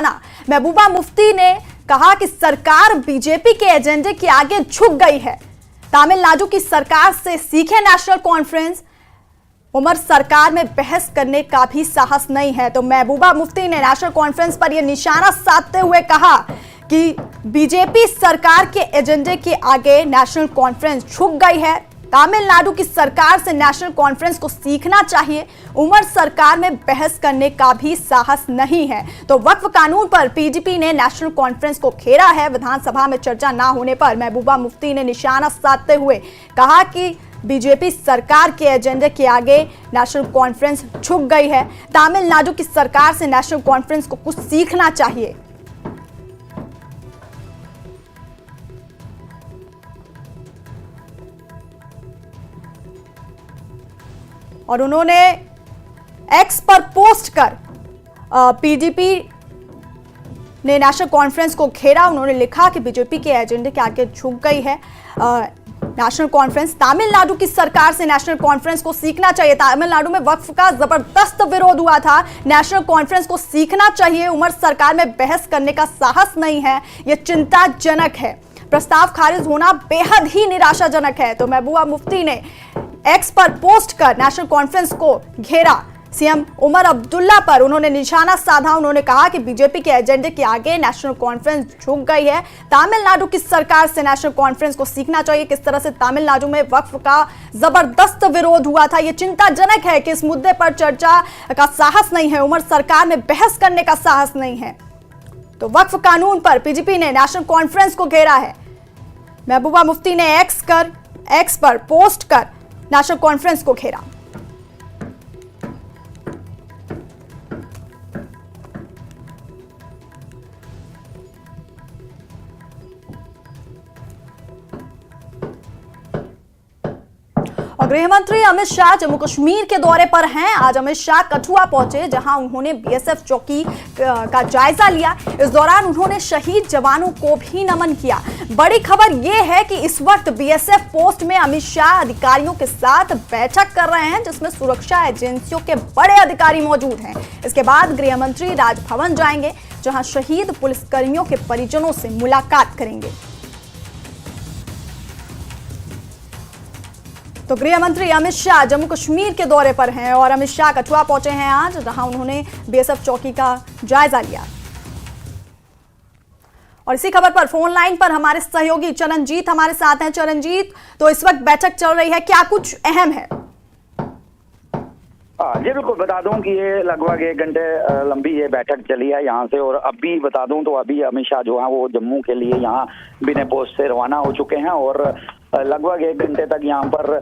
महबूबा मुफ्ती ने कहा कि सरकार बीजेपी के एजेंडे के आगे झुक गई है। तमिलनाडु की सरकार से सीखे नेशनल कॉन्फ्रेंस। उमर सरकार में बहस करने का भी साहस नहीं है। तो महबूबा मुफ्ती ने नेशनल कॉन्फ्रेंस पर यह निशाना साधते हुए कहा कि बीजेपी सरकार के एजेंडे के आगे नेशनल कॉन्फ्रेंस झुक गई है। तमिलनाडु की सरकार से नेशनल कॉन्फ्रेंस को सीखना चाहिए। उमर सरकार में बहस करने का भी साहस नहीं है। तो वक्फ कानून पर पीडीपी ने नेशनल कॉन्फ्रेंस को घेरा है। विधानसभा में चर्चा ना होने पर महबूबा मुफ्ती ने निशाना साधते हुए कहा कि बीजेपी सरकार के एजेंडे के आगे नेशनल कॉन्फ्रेंस झुक गई है। तमिलनाडु की सरकार से नेशनल कॉन्फ्रेंस को कुछ सीखना चाहिए। और उन्होंने एक्स पर पोस्ट कर पीडीपी ने नेशनल कॉन्फ्रेंस को घेरा। उन्होंने लिखा कि बीजेपी के एजेंडे के आगे झुक गई है नेशनल कॉन्फ्रेंस। तमिलनाडु की सरकार से नेशनल कॉन्फ्रेंस को सीखना चाहिए। तमिलनाडु में वक्फ का जबरदस्त विरोध हुआ था। नेशनल कॉन्फ्रेंस को सीखना चाहिए। उमर सरकार में बहस करने का साहस नहीं है। यह चिंताजनक है। प्रस्ताव खारिज होना बेहद ही निराशाजनक है। तो महबूबा मुफ्ती ने एक्स पर पोस्ट कर नेशनल कॉन्फ्रेंस को घेरा। सीएम उमर अब्दुल्ला पर उन्होंने निशाना साधा। उन्होंने कहा कि बीजेपी के एजेंडे के आगे नेशनल कॉन्फ्रेंस झुक गई है। तमिलनाडु की सरकार से नेशनल कॉन्फ्रेंस को सीखना चाहिए। किस तरह से तमिलनाडु में वक्फ का जबरदस्त विरोध हुआ था। यह चिंताजनक है कि इस मुद्दे पर चर्चा का साहस नहीं है। उमर सरकार में बहस करने का साहस नहीं है। तो वक्फ कानून पर पीडीपी ने नेशनल कॉन्फ्रेंस को घेरा है। महबूबा मुफ्ती ने एक्स पर पोस्ट कर नेशनल कॉन्फ्रेंस को घेरा। और गृहमंत्री अमित शाह जम्मू कश्मीर के दौरे पर हैं। आज अमित शाह कठुआ पहुंचे, जहां उन्होंने बीएसएफ चौकी का जायजा लिया। इस दौरान उन्होंने शहीद जवानों को भी नमन किया। बड़ी खबर यह है कि इस वक्त बीएसएफ पोस्ट में अमित शाह अधिकारियों के साथ बैठक कर रहे हैं, जिसमें सुरक्षा एजेंसियों के बड़े अधिकारी मौजूद हैं। इसके बाद गृहमंत्री राजभवन जाएंगे, जहां शहीद पुलिसकर्मियों के परिजनों से मुलाकात करेंगे। तो गृहमंत्री अमित शाह जम्मू कश्मीर के दौरे पर हैं और अमित शाह कठुआ पहुंचे हैं आज, जहां उन्होंने बीएसएफ चौकी का जायजा लिया। और इसी खबर पर फोन लाइन पर हमारे सहयोगी चरणजीत हमारे साथ हैं। चरणजीत, तो इस वक्त बैठक चल रही है, क्या कुछ अहम है? जी बिल्कुल, बता दूं कि ये लगभग 1 घंटे लंबी ये बैठक चली है यहाँ से। और अभी बता दूं तो अभी अमित शाह जो है वो जम्मू के लिए यहाँ बिना पोस्ट से रवाना हो चुके हैं और लगभग 1 घंटे तक यहाँ पर